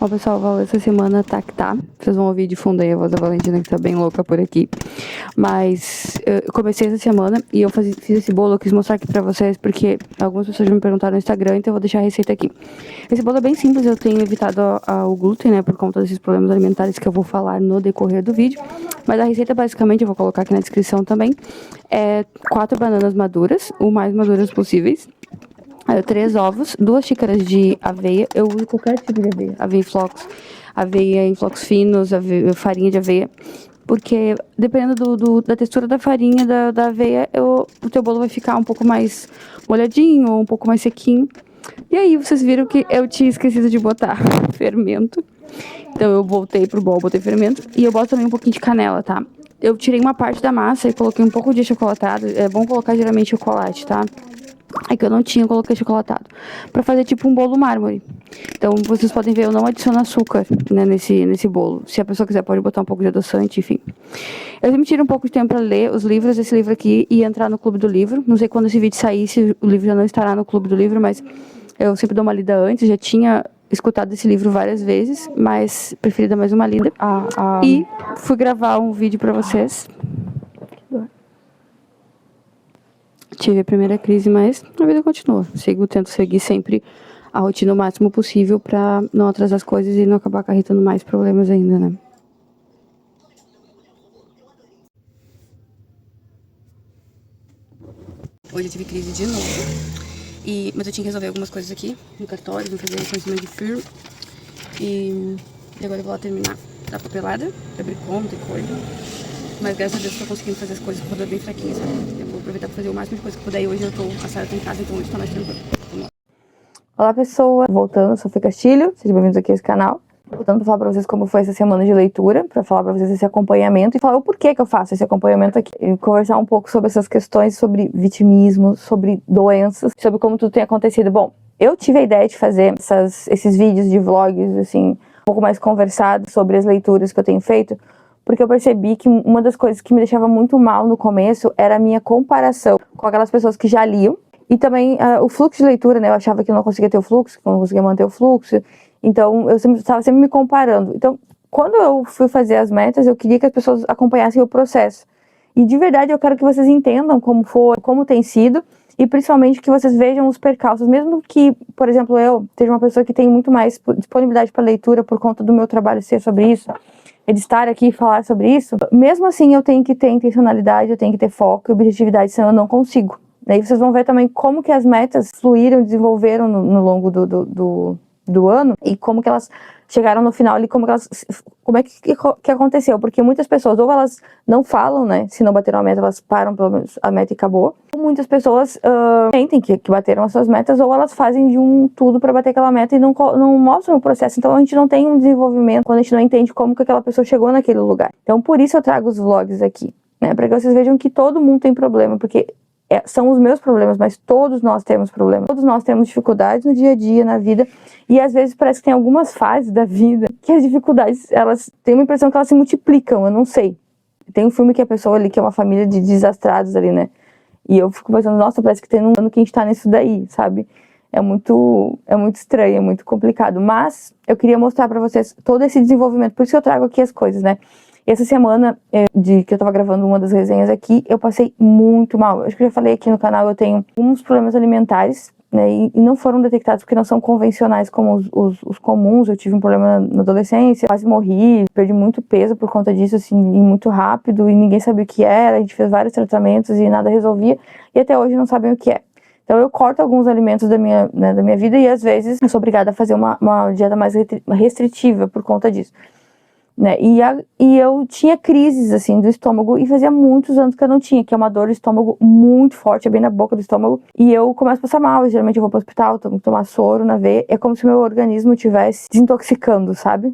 Bom, pessoal, a Val essa semana tá que tá. Vocês vão ouvir de fundo aí a voz da Valentina, que tá bem louca por aqui. Mas eu comecei essa semana e eu fiz esse bolo. Eu quis mostrar aqui pra vocês, porque algumas pessoas já me perguntaram no Instagram, então eu vou deixar a receita aqui. Esse bolo é bem simples, eu tenho evitado o glúten, né, por conta desses problemas alimentares que eu vou falar no decorrer do vídeo. Mas a receita, basicamente, eu vou colocar aqui na descrição também, é 4 bananas maduras, o mais maduras possíveis. 3 ovos, 2 xícaras de aveia, eu uso qualquer tipo de aveia em flocos finos, farinha de aveia, porque dependendo da textura da farinha, da aveia, o teu bolo vai ficar um pouco mais molhadinho ou um pouco mais sequinho. E aí vocês viram que eu tinha esquecido de botar fermento, então eu voltei pro bolo, botei fermento, e eu boto também um pouquinho de canela, tá? Eu tirei uma parte da massa e coloquei um pouco de achocolatado, é bom colocar geralmente chocolate, tá? É que eu não tinha, eu coloquei chocolatado. Pra fazer tipo um bolo mármore. Então, vocês podem ver, eu não adiciono açúcar, né, nesse bolo. Se a pessoa quiser, pode botar um pouco de adoçante, enfim. Eu sempre tiro um pouco de tempo pra ler os livros, esse livro aqui, e entrar no Clube do Livro. Não sei quando esse vídeo sair, se o livro já não estará no Clube do Livro, mas eu sempre dou uma lida antes. Já tinha escutado esse livro várias vezes, mas preferi dar mais uma lida. E fui gravar um vídeo pra vocês. Tive a primeira crise, mas a vida continua. Tento seguir sempre a rotina o máximo possível pra não atrasar as coisas e não acabar acarretando mais problemas ainda, né? Hoje eu tive crise de novo, mas eu tinha que resolver algumas coisas aqui no cartório, vou fazer reconhecimento de firma e agora eu vou lá terminar a papelada, abrir conta e coisa. Mas graças a Deus eu tô conseguindo fazer as coisas com o poder bem fraquinho, sabe? Eu vou aproveitar pra fazer o máximo de coisa que puder e hoje a Sara tá em casa, então hoje tá mais tranquilo. Olá, pessoa! Voltando, Sofia Castilho, sejam bem-vindos aqui a esse canal. Voltando pra falar pra vocês como foi essa semana de leitura, pra falar pra vocês esse acompanhamento e falar o porquê que eu faço esse acompanhamento aqui. E conversar um pouco sobre essas questões, sobre vitimismo, sobre doenças, sobre como tudo tem acontecido. Bom, eu tive a ideia de fazer esses vídeos de vlogs, assim, um pouco mais conversados sobre as leituras que eu tenho feito, porque eu percebi que uma das coisas que me deixava muito mal no começo era a minha comparação com aquelas pessoas que já liam. E também o fluxo de leitura, né? Eu achava que eu não conseguia ter o fluxo, que eu não conseguia manter o fluxo. Então, eu estava sempre me comparando. Então, quando eu fui fazer as metas, eu queria que as pessoas acompanhassem o processo. E de verdade, eu quero que vocês entendam como foi, como tem sido, e principalmente que vocês vejam os percalços. Mesmo que, por exemplo, eu seja uma pessoa que tem muito mais disponibilidade para leitura por conta do meu trabalho ser sobre isso, de estar aqui e falar sobre isso, mesmo assim eu tenho que ter intencionalidade, eu tenho que ter foco e objetividade, senão eu não consigo. Daí vocês vão ver também como que as metas fluíram, desenvolveram no longo do ano e como que elas chegaram no final ali, como é que aconteceu, porque muitas pessoas, ou elas não falam, né, se não bateram a meta, elas param pelo menos a meta e acabou, ou muitas pessoas sentem que bateram as suas metas, ou elas fazem de um tudo para bater aquela meta e não mostram o processo, então a gente não tem um desenvolvimento quando a gente não entende como que aquela pessoa chegou naquele lugar. Então por isso eu trago os vlogs aqui, né, para que vocês vejam que todo mundo tem problema, porque são os meus problemas, mas todos nós temos problemas. Todos nós temos dificuldades no dia a dia, na vida. E às vezes parece que tem algumas fases da vida que as dificuldades, elas têm uma impressão que elas se multiplicam, eu não sei. Tem um filme que a pessoa ali, que é uma família de desastrados ali, né? E eu fico pensando, nossa, parece que tem um ano que a gente tá nisso daí, sabe? É muito estranho, é muito complicado. Mas eu queria mostrar pra vocês todo esse desenvolvimento. Por isso que eu trago aqui as coisas, né? Essa semana que eu tava gravando uma das resenhas aqui, eu passei muito mal. Acho que eu já falei aqui no canal, eu tenho uns problemas alimentares, né? E não foram detectados porque não são convencionais como os comuns. Eu tive um problema na adolescência, quase morri, perdi muito peso por conta disso, assim, e muito rápido, e ninguém sabia o que era. A gente fez vários tratamentos e nada resolvia, e até hoje não sabem o que é. Então eu corto alguns alimentos da minha vida e às vezes eu sou obrigada a fazer uma dieta mais restritiva por conta disso. Né? E eu tinha crises, assim, do estômago, e fazia muitos anos que eu não tinha, que é uma dor de estômago muito forte, é bem na boca do estômago, e eu começo a passar mal, geralmente eu vou pro hospital, tenho que tomar soro na veia, é como se o meu organismo estivesse desintoxicando, sabe?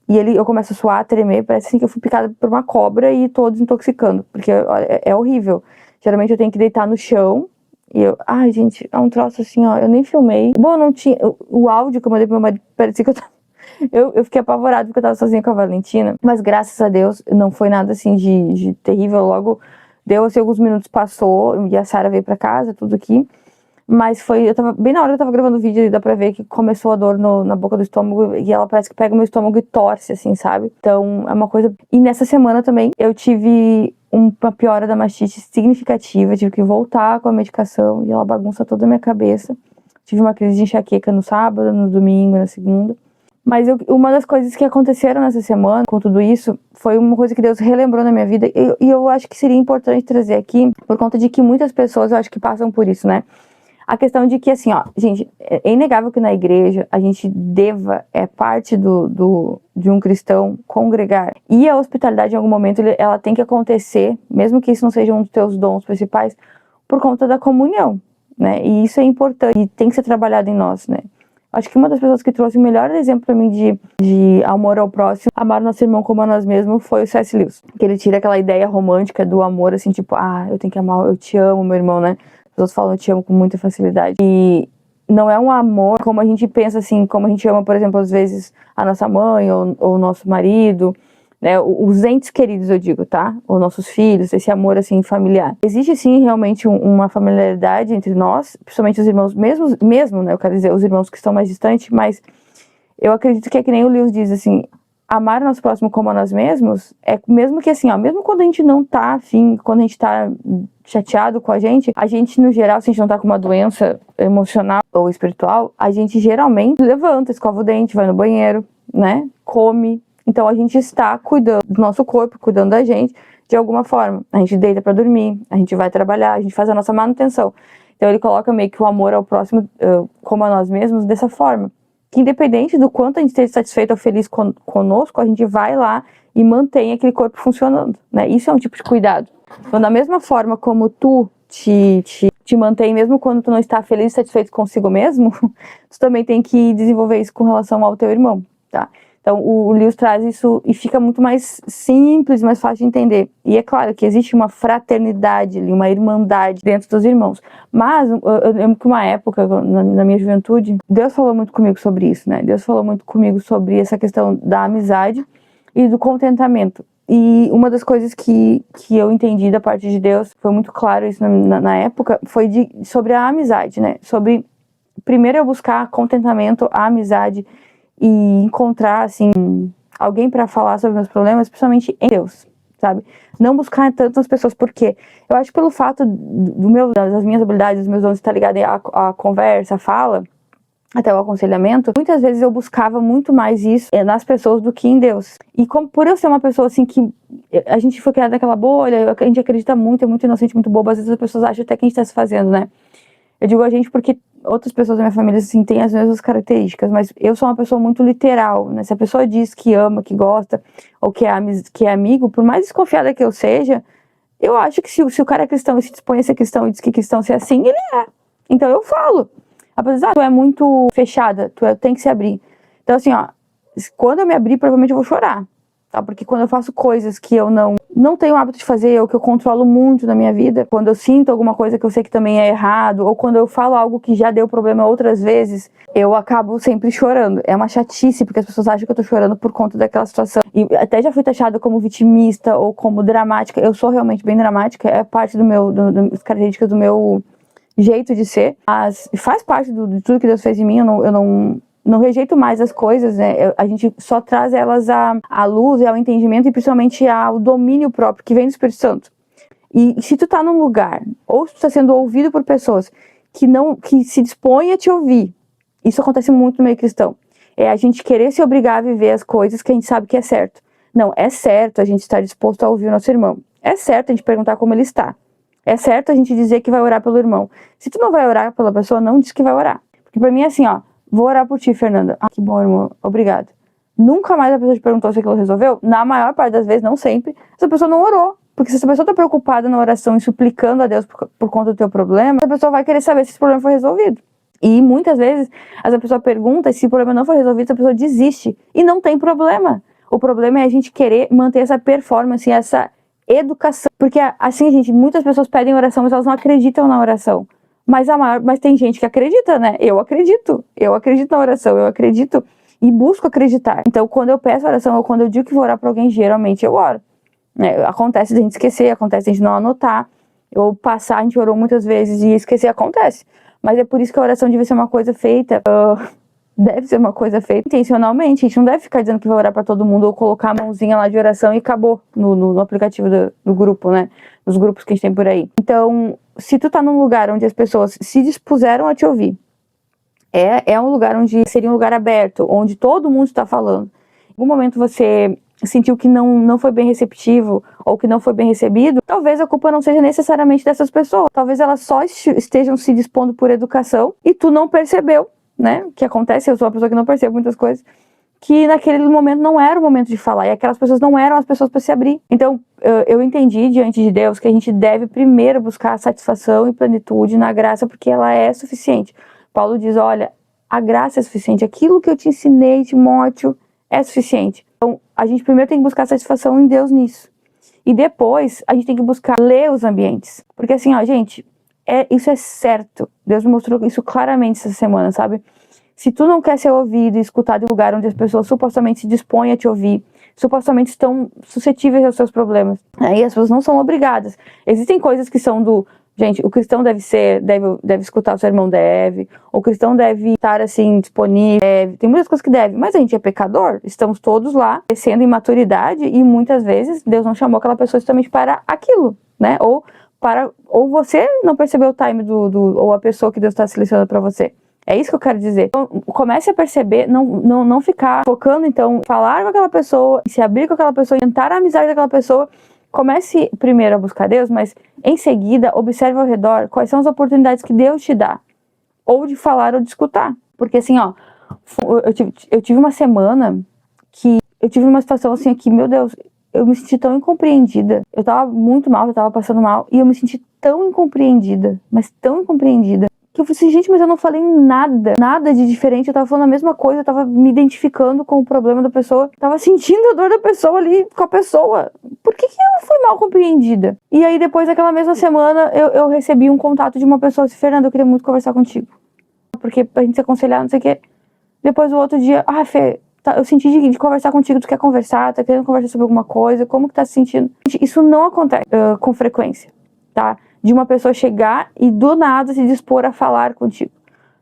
E eu começo a suar, a tremer, parece assim que eu fui picada por uma cobra e tô desintoxicando, porque olha, é horrível. Geralmente eu tenho que deitar no chão, ai gente, é um troço assim, ó, eu nem filmei. Bom, eu não tinha, o áudio que eu mandei pro meu marido, parecia que eu fiquei apavorada porque eu tava sozinha com a Valentina, mas graças a Deus não foi nada assim de terrível. Logo deu assim, alguns minutos, passou e a Sara veio pra casa, tudo aqui. Mas foi, bem na hora que eu tava gravando o vídeo, e dá pra ver que começou a dor na boca do estômago, e ela parece que pega o meu estômago e torce, assim, sabe? Então, é uma coisa... E nessa semana também, eu tive uma piora da mastite significativa, tive que voltar com a medicação, e ela bagunça toda a minha cabeça. Tive uma crise de enxaqueca no sábado, no domingo, na segunda. Mas uma das coisas que aconteceram nessa semana, com tudo isso, foi uma coisa que Deus relembrou na minha vida, e eu acho que seria importante trazer aqui, por conta de que muitas pessoas, eu acho que passam por isso, né? A questão de que, assim, ó, gente, é inegável que na igreja a gente é parte de um cristão congregar. E a hospitalidade, em algum momento, ela tem que acontecer, mesmo que isso não seja um dos teus dons principais, por conta da comunhão, né? E isso é importante e tem que ser trabalhado em nós, né? Acho que uma das pessoas que trouxe o melhor exemplo pra mim de amor ao próximo, amar nosso irmão como a nós mesmos, foi o C.S. Lewis. Que ele tira aquela ideia romântica do amor, assim, tipo, eu tenho que amar, eu te amo, meu irmão, né? As pessoas falam eu te amo com muita facilidade. E não é um amor como a gente pensa, assim, como a gente ama, por exemplo, às vezes a nossa mãe ou o nosso marido, né? Os entes queridos, eu digo, tá? Ou nossos filhos, esse amor, assim, familiar. Existe, sim, realmente uma familiaridade entre nós, principalmente os irmãos, mesmo, né? Eu quero dizer, os irmãos que estão mais distantes, mas eu acredito que é que nem o Lewis diz, assim, amar o nosso próximo como a nós mesmos, é mesmo que assim, ó, mesmo quando a gente não tá afim, quando a gente tá chateado com a gente, no geral, se a gente não tá com uma doença emocional ou espiritual, a gente geralmente levanta, escova o dente, vai no banheiro, né? Come. Então a gente está cuidando do nosso corpo, cuidando da gente de alguma forma. A gente deita pra dormir, a gente vai trabalhar, a gente faz a nossa manutenção. Então ele coloca meio que o amor ao próximo como a nós mesmos dessa forma. Que independente do quanto a gente esteja satisfeito ou feliz conosco, a gente vai lá e mantém aquele corpo funcionando, né? Isso é um tipo de cuidado. Então, da mesma forma como tu te mantém, mesmo quando tu não está feliz e satisfeito consigo mesmo, tu também tem que desenvolver isso com relação ao teu irmão, tá? Então, o Lewis traz isso e fica muito mais simples, mais fácil de entender. E é claro que existe uma fraternidade ali, uma irmandade dentro dos irmãos. Mas, eu lembro que uma época, na minha juventude, Deus falou muito comigo sobre isso, né? Deus falou muito comigo sobre essa questão da amizade e do contentamento. E uma das coisas que eu entendi da parte de Deus, foi muito claro isso na época, foi sobre a amizade, né? Sobre, primeiro eu buscar contentamento, a amizade, e encontrar, assim, alguém para falar sobre meus problemas, principalmente em Deus, sabe? Não buscar tanto nas pessoas, porque eu acho que pelo fato das minhas habilidades, dos meus dons estar ligado à conversa, à fala, até o aconselhamento, muitas vezes eu buscava muito mais isso nas pessoas do que em Deus. E como por eu ser uma pessoa, assim, que a gente foi criada naquela bolha, a gente acredita muito, é muito inocente, muito bobo, às vezes as pessoas acham até que a gente tá se fazendo, né? Eu digo a gente porque outras pessoas da minha família, assim, têm as mesmas características, mas eu sou uma pessoa muito literal, né? Se a pessoa diz que ama, que gosta, ou que é amigo, por mais desconfiada que eu seja, eu acho que se o cara é cristão e se dispõe a ser cristão e diz que cristão ser assim, ele é. Então eu falo. Apesar, tu é muito fechada, tem que se abrir. Então assim, ó, quando eu me abrir, provavelmente eu vou chorar, tá? Porque quando eu faço coisas que eu não tenho o hábito de fazer, ou que eu controlo muito na minha vida, quando eu sinto alguma coisa que eu sei que também é errado, ou quando eu falo algo que já deu problema outras vezes, eu acabo sempre chorando. É uma chatice, porque as pessoas acham que eu tô chorando por conta daquela situação. E até já fui taxada como vitimista ou como dramática. Eu sou realmente bem dramática, é parte das características do meu jeito de ser, mas faz parte de tudo que Deus fez em mim. Eu não rejeito mais as coisas, né? A gente só traz elas à luz e ao entendimento, e principalmente ao domínio próprio que vem do Espírito Santo. E se tu tá num lugar, ou se tu tá sendo ouvido por pessoas que se dispõem a te ouvir, isso acontece muito no meio cristão, é a gente querer se obrigar a viver as coisas que a gente sabe que é certo. Não, é certo a gente estar disposto a ouvir o nosso irmão. É certo a gente perguntar como ele está. É certo a gente dizer que vai orar pelo irmão. Se tu não vai orar pela pessoa, não diz que vai orar. Porque pra mim é assim, ó, vou orar por ti, Fernanda. Ah, que bom, irmão, obrigado. Nunca mais a pessoa te perguntou se aquilo resolveu? Na maior parte das vezes, não sempre, essa pessoa não orou. Porque se essa pessoa tá preocupada na oração e suplicando a Deus por conta do teu problema, essa pessoa vai querer saber se esse problema foi resolvido. E muitas vezes, essa pessoa pergunta, e se o problema não foi resolvido, essa pessoa desiste. E não tem problema. O problema é a gente querer manter essa performance, essa educação. Porque assim, gente, muitas pessoas pedem oração, mas elas não acreditam na oração. Mas tem gente que acredita, né? Eu acredito na oração, eu acredito e busco acreditar. Então, quando eu peço oração ou quando eu digo que vou orar pra alguém, geralmente eu oro. Acontece de a gente esquecer, acontece de a gente não anotar, ou passar, a gente orou muitas vezes e esquecer, acontece. Mas é por isso que a oração deve ser uma coisa feita, deve ser uma coisa feita intencionalmente. A gente não deve ficar dizendo que vai orar pra todo mundo ou colocar a mãozinha lá de oração e acabou no aplicativo do grupo, né? Nos grupos que a gente tem por aí. Então, se tu tá num lugar onde as pessoas se dispuseram a te ouvir, é um lugar onde seria um lugar aberto, onde todo mundo está falando. Em algum momento você sentiu que não foi bem receptivo ou que não foi bem recebido, talvez a culpa não seja necessariamente dessas pessoas. Talvez elas só estejam se dispondo por educação e tu não percebeu, né? O que acontece, eu sou uma pessoa que não percebe muitas coisas, que naquele momento não era o momento de falar, e aquelas pessoas não eram as pessoas para se abrir. Então, eu entendi diante de Deus que a gente deve primeiro buscar satisfação e plenitude na graça, porque ela é suficiente. Paulo diz, olha, a graça é suficiente, aquilo que eu te ensinei, Timóteo, é suficiente. Então, a gente primeiro tem que buscar satisfação em Deus nisso. E depois, a gente tem que buscar ler os ambientes. Porque assim, ó, gente, isso é certo. Deus me mostrou isso claramente essa semana, sabe? Se tu não quer ser ouvido e escutado em lugar onde as pessoas supostamente se dispõem a te ouvir, supostamente estão suscetíveis aos seus problemas, aí as pessoas não são obrigadas. Existem coisas que são do... Gente, o cristão deve escutar o sermão, o cristão deve estar assim, disponível, tem muitas coisas que deve, mas a gente é pecador, estamos todos lá, crescendo em maturidade, e muitas vezes Deus não chamou aquela pessoa justamente para aquilo, né? Ou você não percebeu o time ou a pessoa que Deus está selecionando para você. É isso que eu quero dizer. Então, comece a perceber, não ficar focando, então, em falar com aquela pessoa, em se abrir com aquela pessoa, em tentar a amizade daquela pessoa. Comece primeiro a buscar Deus, mas em seguida observe ao redor quais são as oportunidades que Deus te dá, ou de falar ou de escutar. Porque assim, ó, eu tive uma semana que eu tive uma situação assim que, meu Deus, eu me senti tão incompreendida. Eu tava muito mal, eu tava passando mal, e eu me senti tão incompreendida, mas tão incompreendida, que eu falei assim, gente, mas eu não falei nada de diferente, eu tava falando a mesma coisa, eu tava me identificando com o problema da pessoa, tava sentindo a dor da pessoa ali com a pessoa. Por que eu fui mal compreendida? E aí, depois daquela mesma semana, eu recebi um contato de uma pessoa assim, Fernanda, eu queria muito conversar contigo. Porque pra gente se aconselhar, não sei o quê. Depois, o outro dia, Fê, eu senti de conversar contigo, tu quer conversar, tá querendo conversar sobre alguma coisa, como que tá se sentindo? Gente, isso não acontece com frequência, tá? De uma pessoa chegar e do nada se dispor a falar contigo,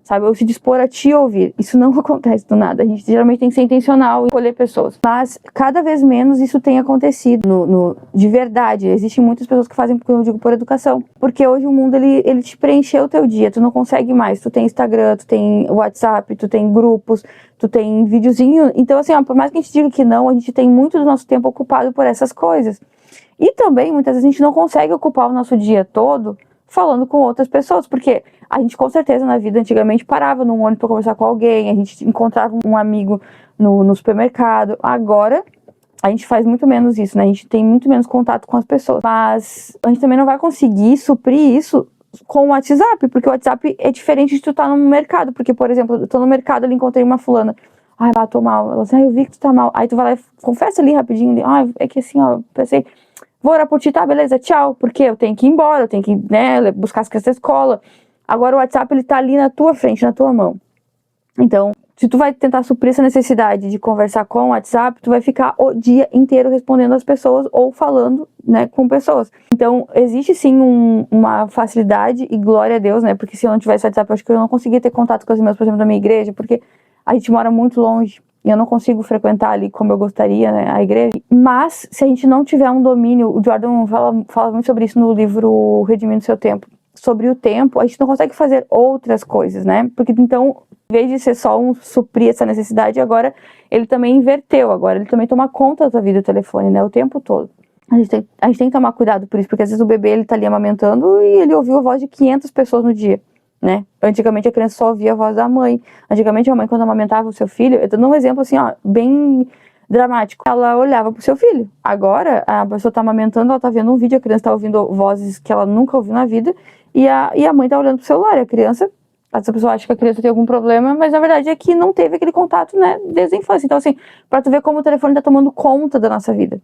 sabe? Ou se dispor a te ouvir. Isso não acontece do nada. A gente geralmente tem que ser intencional em escolher pessoas. Mas cada vez menos isso tem acontecido de verdade. Existem muitas pessoas que fazem, como eu digo, por educação. Porque hoje o mundo, ele te preencheu o teu dia. Tu não consegue mais. Tu tem Instagram, tu tem WhatsApp, tu tem grupos, tu tem videozinho. Então, assim, ó, por mais que a gente diga que não, a gente tem muito do nosso tempo ocupado por essas coisas. E também, muitas vezes, a gente não consegue ocupar o nosso dia todo falando com outras pessoas, porque a gente, com certeza, na vida, antigamente, parava num ônibus para conversar com alguém, a gente encontrava um amigo no supermercado. Agora, a gente faz muito menos isso, né? A gente tem muito menos contato com as pessoas. Mas a gente também não vai conseguir suprir isso com o WhatsApp, porque o WhatsApp é diferente de tu estar no mercado. Porque, por exemplo, eu tô no mercado, ali encontrei uma fulana. Tô mal. Ela disse, eu vi que tu tá mal. Aí tu vai lá e confessa ali rapidinho. É que assim, ó, pensei... Vou orar por ti, tá, beleza, tchau, porque eu tenho que ir embora, eu tenho que, né, buscar as crianças da escola. Agora o WhatsApp, ele tá ali na tua frente, na tua mão. Então, se tu vai tentar suprir essa necessidade de conversar com o WhatsApp, tu vai ficar o dia inteiro respondendo às pessoas ou falando, né, com pessoas. Então, existe sim uma facilidade, e glória a Deus, né, porque se eu não tivesse WhatsApp, eu acho que eu não conseguia ter contato com os meus, por exemplo, da minha igreja, porque a gente mora muito longe. E eu não consigo frequentar ali como eu gostaria, né, a igreja. Mas, se a gente não tiver um domínio, o Jordan fala muito sobre isso no livro Redimindo Seu Tempo. Sobre o tempo, a gente não consegue fazer outras coisas, né? Porque, então, em vez de ser só suprir essa necessidade, agora ele também inverteu. Agora ele também toma conta da tua vida, do telefone, né? O tempo todo. A gente tem que tomar cuidado por isso, porque às vezes o bebê, ele tá ali amamentando e ele ouviu a voz de 500 pessoas no dia. Né? Antigamente a criança só ouvia a voz da mãe. Antigamente a mãe, quando amamentava o seu filho, eu tô dando um exemplo assim, ó, bem dramático, ela olhava pro seu filho. Agora a pessoa tá amamentando, ela tá vendo um vídeo, a criança tá ouvindo vozes que ela nunca ouviu na vida, e a mãe tá olhando pro celular, e a criança, essa pessoa acha que a criança tem algum problema, mas na verdade é que não teve aquele contato, né, desde a infância. Então assim, pra tu ver como o telefone tá tomando conta da nossa vida.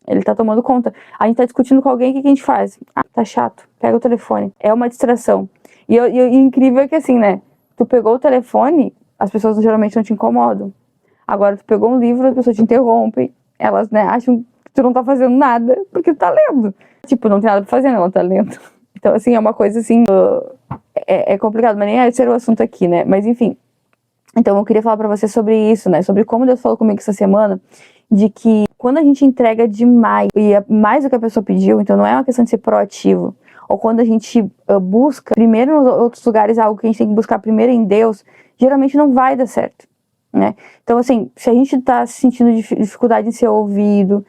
Ele tá tomando conta. A gente tá discutindo com alguém, o que a gente faz? Tá chato, pega o telefone. É uma distração. E incrível é que assim, né? Tu pegou o telefone, as pessoas geralmente não te incomodam. Agora, tu pegou um livro, as pessoas te interrompem. Elas, né, acham que tu não tá fazendo nada porque tu tá lendo. Tipo, não tem nada pra fazer, né? Ela tá lendo. Então, assim, é uma coisa assim, é complicado, mas nem é ser o assunto aqui, né? Mas enfim, então eu queria falar pra você sobre isso, né? Sobre como Deus falou comigo essa semana, de que quando a gente entrega demais, e é mais do que a pessoa pediu, então não é uma questão de ser proativo, ou quando a gente busca primeiro nos outros lugares algo que a gente tem que buscar primeiro em Deus, geralmente não vai dar certo, né? Então, assim, se a gente tá sentindo dificuldade em ser ouvido,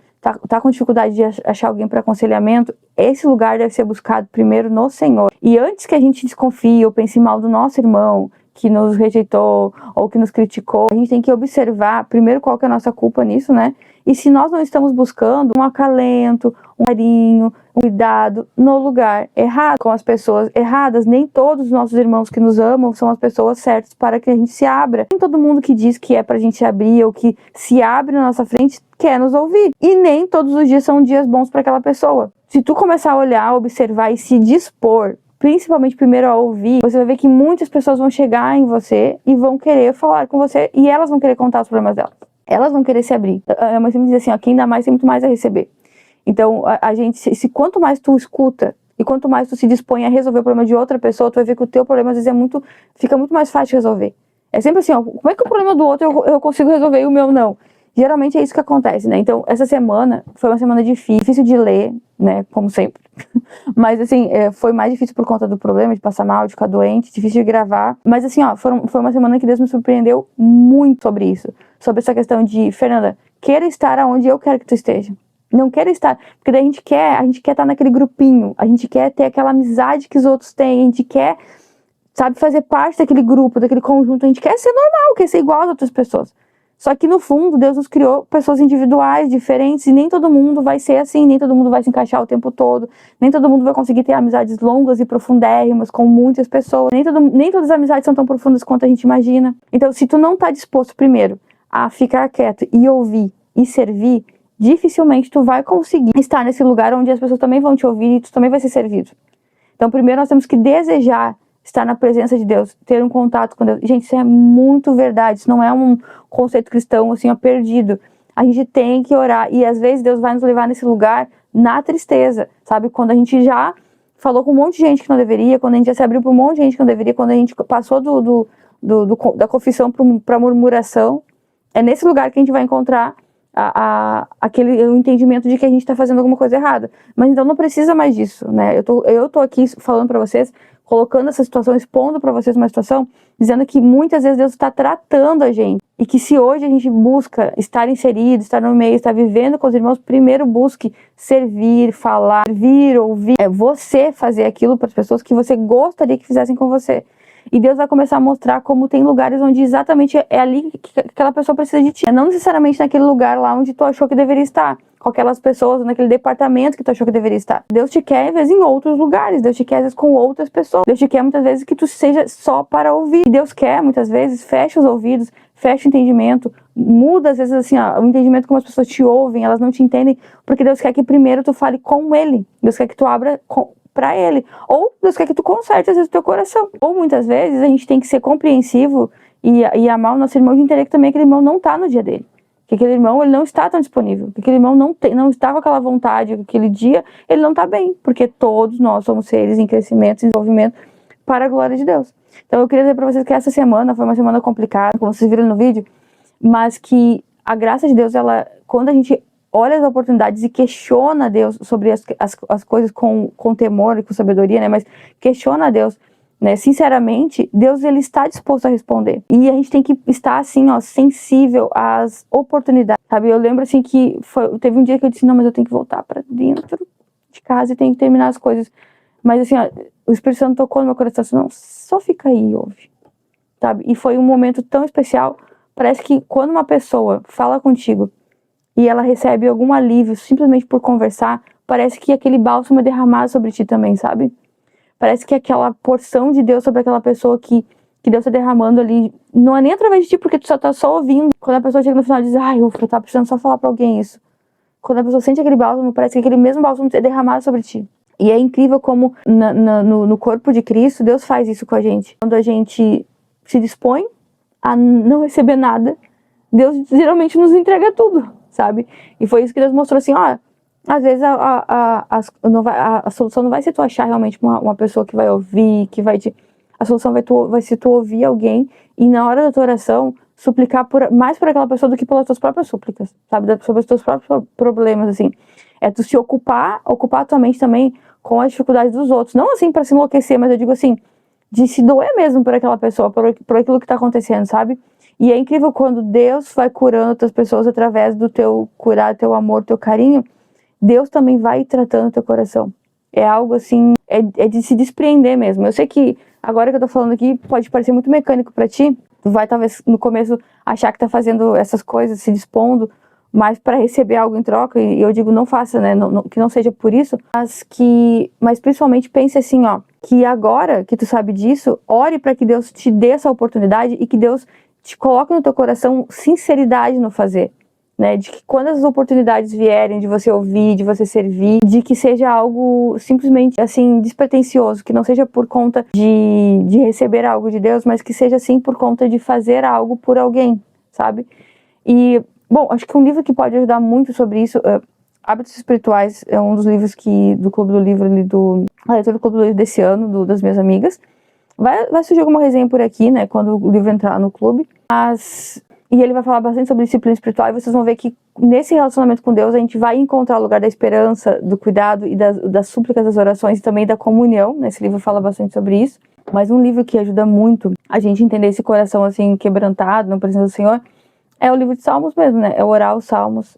tá com dificuldade de achar alguém para aconselhamento, esse lugar deve ser buscado primeiro no Senhor. E antes que a gente desconfie ou pense mal do nosso irmão, que nos rejeitou ou que nos criticou, a gente tem que observar primeiro qual que é a nossa culpa nisso, né? E se nós não estamos buscando um acalento, um carinho, um cuidado no lugar errado, com as pessoas erradas, nem todos os nossos irmãos que nos amam são as pessoas certas para que a gente se abra. Nem todo mundo que diz que é pra gente se abrir ou que se abre na nossa frente quer nos ouvir. E nem todos os dias são dias bons para aquela pessoa. Se tu começar a olhar, observar e se dispor, principalmente primeiro a ouvir, você vai ver que muitas pessoas vão chegar em você e vão querer falar com você e elas vão querer contar os problemas delas. Elas vão querer se abrir. A mãe sempre diz assim, ó, quem dá mais tem muito mais a receber. Então, a gente, se quanto mais tu escuta e quanto mais tu se dispõe a resolver o problema de outra pessoa, tu vai ver que o teu problema às vezes fica muito mais fácil de resolver. É sempre assim, ó, como é que o problema do outro eu consigo resolver e o meu não? Geralmente é isso que acontece, né? Então, essa semana foi uma semana difícil de ler, né? Como sempre. Mas, assim, foi mais difícil por conta do problema de passar mal, de ficar doente, difícil de gravar. Mas, assim, ó, foi uma semana que Deus me surpreendeu muito sobre isso. Sobre essa questão de, Fernanda, queira estar onde eu quero que tu esteja. Não queira estar, porque daí a gente quer estar naquele grupinho, a gente quer ter aquela amizade que os outros têm, a gente quer, sabe, fazer parte daquele grupo, daquele conjunto, a gente quer ser normal, quer ser igual às outras pessoas. Só que no fundo, Deus nos criou pessoas individuais, diferentes, e nem todo mundo vai ser assim, nem todo mundo vai se encaixar o tempo todo, nem todo mundo vai conseguir ter amizades longas e profundérrimas com muitas pessoas, nem todas as amizades são tão profundas quanto a gente imagina. Então, se tu não tá disposto primeiro a ficar quieto e ouvir e servir, dificilmente tu vai conseguir estar nesse lugar onde as pessoas também vão te ouvir e tu também vai ser servido. Então, primeiro nós temos que desejar estar na presença de Deus, ter um contato com Deus. Gente, isso é muito verdade, isso não é um conceito cristão assim, ó, perdido. A gente tem que orar e às vezes Deus vai nos levar nesse lugar na tristeza, sabe? Quando a gente já falou com um monte de gente que não deveria, quando a gente já se abriu para um monte de gente que não deveria, quando a gente passou da confissão para murmuração, é nesse lugar que a gente vai encontrar o entendimento de que a gente está fazendo alguma coisa errada. Mas então não precisa mais disso, né? Eu tô aqui falando para vocês, colocando essa situação, expondo para vocês uma situação, dizendo que muitas vezes Deus está tratando a gente. E que se hoje a gente busca estar inserido, estar no meio, estar vivendo com os irmãos, primeiro busque servir, falar, vir, ouvir. É você fazer aquilo para as pessoas que você gostaria que fizessem com você. E Deus vai começar a mostrar como tem lugares onde exatamente é ali que aquela pessoa precisa de ti. Não necessariamente naquele lugar lá onde tu achou que deveria estar. Com aquelas pessoas, naquele departamento que tu achou que deveria estar. Deus te quer, às vezes, em outros lugares. Deus te quer, às vezes, com outras pessoas. Deus te quer, muitas vezes, que tu seja só para ouvir. E Deus quer, muitas vezes, fecha os ouvidos, fecha o entendimento, muda, às vezes, assim, ó, o entendimento como as pessoas te ouvem, elas não te entendem, porque Deus quer que primeiro tu fale com Ele. Deus quer que tu abra para Ele. Ou Deus quer que tu conserte, às vezes, o teu coração. Ou, muitas vezes, a gente tem que ser compreensivo e amar o nosso irmão, de entender que também aquele irmão não está no dia dele. Que aquele irmão, ele não está tão disponível, que aquele irmão não está com aquela vontade, que aquele dia ele não está bem, porque todos nós somos seres em crescimento, em desenvolvimento para a glória de Deus. Então eu queria dizer para vocês que essa semana foi uma semana complicada, como vocês viram no vídeo, mas que a graça de Deus, ela, quando a gente olha as oportunidades e questiona Deus sobre as coisas com temor e com sabedoria, né, mas questiona Deus, né, sinceramente, Deus, ele está disposto a responder. E a gente tem que estar, assim, ó, sensível às oportunidades, sabe? Eu lembro, assim, que teve um dia que eu disse, não, mas eu tenho que voltar para dentro de casa e tenho que terminar as coisas. Mas, assim, ó, o Espírito Santo tocou no meu coração, assim, não, só fica aí e ouve, sabe? E foi um momento tão especial. Parece que quando uma pessoa fala contigo e ela recebe algum alívio simplesmente por conversar, parece que aquele bálsamo é derramado sobre ti também, sabe? Parece que aquela porção de Deus sobre aquela pessoa que Deus está derramando ali, não é nem através de ti, porque tu só tá só ouvindo. Quando a pessoa chega no final e diz, ai, eu tava precisando só falar pra alguém isso. Quando a pessoa sente aquele bálsamo, parece que aquele mesmo bálsamo é derramado sobre ti. E é incrível como no corpo de Cristo, Deus faz isso com a gente. Quando a gente se dispõe a não receber nada, Deus geralmente nos entrega tudo, sabe? E foi isso que Deus mostrou assim, ó, às vezes a solução não vai ser tu achar realmente uma pessoa que vai ouvir, que vai te... A solução vai ser tu ouvir alguém e na hora da tua oração suplicar mais por aquela pessoa do que pelas tuas próprias súplicas, sabe? Sobre os teus próprios problemas, assim. É tu se ocupar a tua mente também com as dificuldades dos outros. Não assim pra se enlouquecer, mas eu digo assim, de se doer mesmo por aquela pessoa, por aquilo que tá acontecendo, sabe? E é incrível quando Deus vai curando outras pessoas através do teu curar, teu amor, teu carinho, Deus também vai tratando teu coração. É algo assim, é de se despreender mesmo. Eu sei que agora que eu tô falando aqui pode parecer muito mecânico pra ti. Tu vai talvez no começo achar que tá fazendo essas coisas, se dispondo, mas para receber algo em troca, e eu digo não faça, né, que não seja por isso, mas principalmente pense assim, ó, que agora que tu sabe disso, ore para que Deus te dê essa oportunidade e que Deus te coloque no teu coração sinceridade no fazer. Né, de que quando as oportunidades vierem de você ouvir, de você servir, de que seja algo simplesmente assim despretensioso, que não seja por conta de receber algo de Deus, mas que seja assim por conta de fazer algo por alguém, sabe? E, bom, acho que um livro que pode ajudar muito sobre isso, Hábitos Espirituais, é um dos livros do Clube do Livro, a leitura do Clube do Livro desse ano, das minhas amigas. Vai surgir alguma resenha por aqui, né, quando o livro entrar no clube, e ele vai falar bastante sobre disciplina espiritual, e vocês vão ver que nesse relacionamento com Deus a gente vai encontrar o lugar da esperança, do cuidado e das súplicas, das orações e também da comunhão. Nesse livro fala bastante sobre isso. Mas um livro que ajuda muito a gente entender esse coração assim quebrantado na presença do Senhor é o livro de Salmos mesmo, né? É orar os Salmos,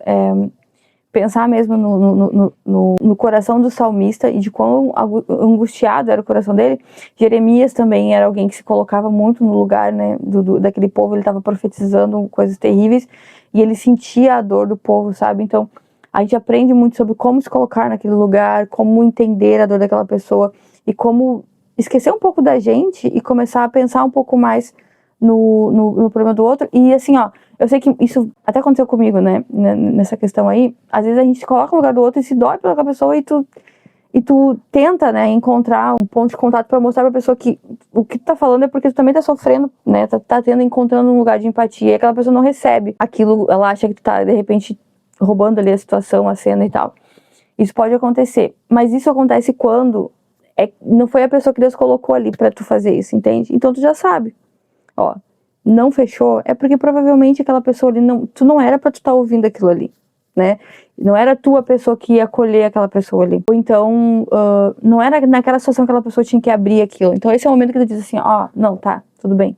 pensar mesmo no coração do salmista e de quão angustiado era o coração dele. Jeremias também era alguém que se colocava muito no lugar, né, daquele povo. Ele estava profetizando coisas terríveis e ele sentia a dor do povo, sabe? Então a gente aprende muito sobre como se colocar naquele lugar, como entender a dor daquela pessoa e como esquecer um pouco da gente e começar a pensar um pouco mais no problema do outro. E assim, ó, eu sei que isso até aconteceu comigo, né, nessa questão aí. Às vezes a gente se coloca no lugar do outro e se dói pela pessoa e tu tenta, né, encontrar um ponto de contato pra mostrar pra pessoa que o que tu tá falando é porque tu também tá sofrendo, né, encontrando um lugar de empatia, e aquela pessoa não recebe aquilo, ela acha que tu tá, de repente, roubando ali a situação, a cena e tal. Isso pode acontecer, mas isso acontece quando não foi a pessoa que Deus colocou ali pra tu fazer isso, entende? Então tu já sabe, ó, não fechou, é porque provavelmente aquela pessoa ali, tu não era pra tu estar ouvindo aquilo ali, né? Não era tu a pessoa que ia acolher aquela pessoa ali. Ou então, não era naquela situação que aquela pessoa tinha que abrir aquilo. Então esse é o momento que tu diz assim, ó, não, tá, tudo bem,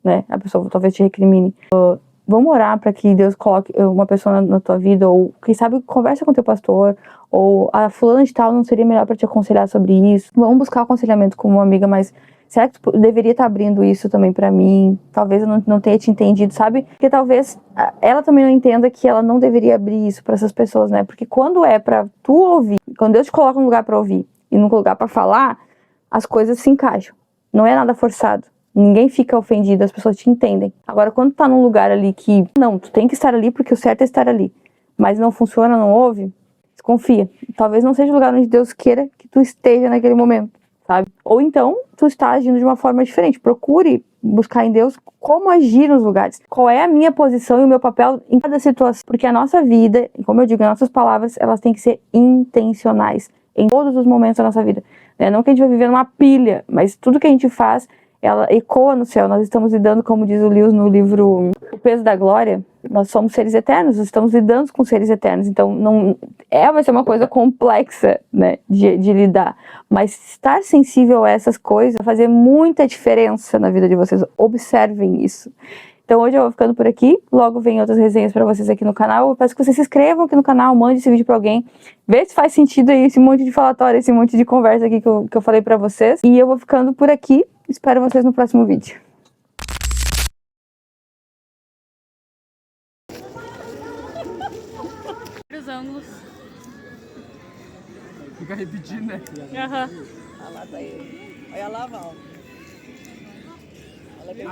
né? A pessoa talvez te recrimine. Vamos orar para que Deus coloque uma pessoa na tua vida, ou quem sabe conversa com teu pastor, ou a fulana de tal não seria melhor para te aconselhar sobre isso. Vamos buscar aconselhamento com uma amiga, mas será que tu deveria estar abrindo isso também pra mim? Talvez eu não tenha te entendido, sabe? Porque talvez ela também não entenda que ela não deveria abrir isso pra essas pessoas, né? Porque quando é pra tu ouvir, quando Deus te coloca num lugar pra ouvir e num lugar pra falar, as coisas se encaixam. Não é nada forçado. Ninguém fica ofendido, as pessoas te entendem. Agora, quando tu tá num lugar ali que, não, tu tem que estar ali porque o certo é estar ali, mas não funciona, não ouve, desconfia. Talvez não seja o lugar onde Deus queira que tu esteja naquele momento. Sabe? Ou então, tu está agindo de uma forma diferente. Procure buscar em Deus como agir nos lugares. Qual é a minha posição e o meu papel em cada situação. Porque a nossa vida, como eu digo, as nossas palavras, elas têm que ser intencionais em todos os momentos da nossa vida. Não que a gente vai viver numa pilha, mas tudo que a gente faz, ela ecoa no céu. Nós estamos lidando, como diz o Lewis no livro O Peso da Glória, nós somos seres eternos, nós estamos lidando com seres eternos. Então, vai ser uma coisa complexa, né, de lidar. Mas estar sensível a essas coisas vai fazer muita diferença na vida de vocês. Observem isso. Então hoje eu vou ficando por aqui, logo vem outras resenhas pra vocês aqui no canal. Eu peço que vocês se inscrevam aqui no canal, mande esse vídeo pra alguém, vê se faz sentido aí esse monte de falatório, esse monte de conversa aqui que eu falei pra vocês. E eu vou ficando por aqui, espero vocês no próximo vídeo. Os ângulos. Fica repetindo, né? Aham. Olha lá, tá aí. Olha lá, Val. Olha bem.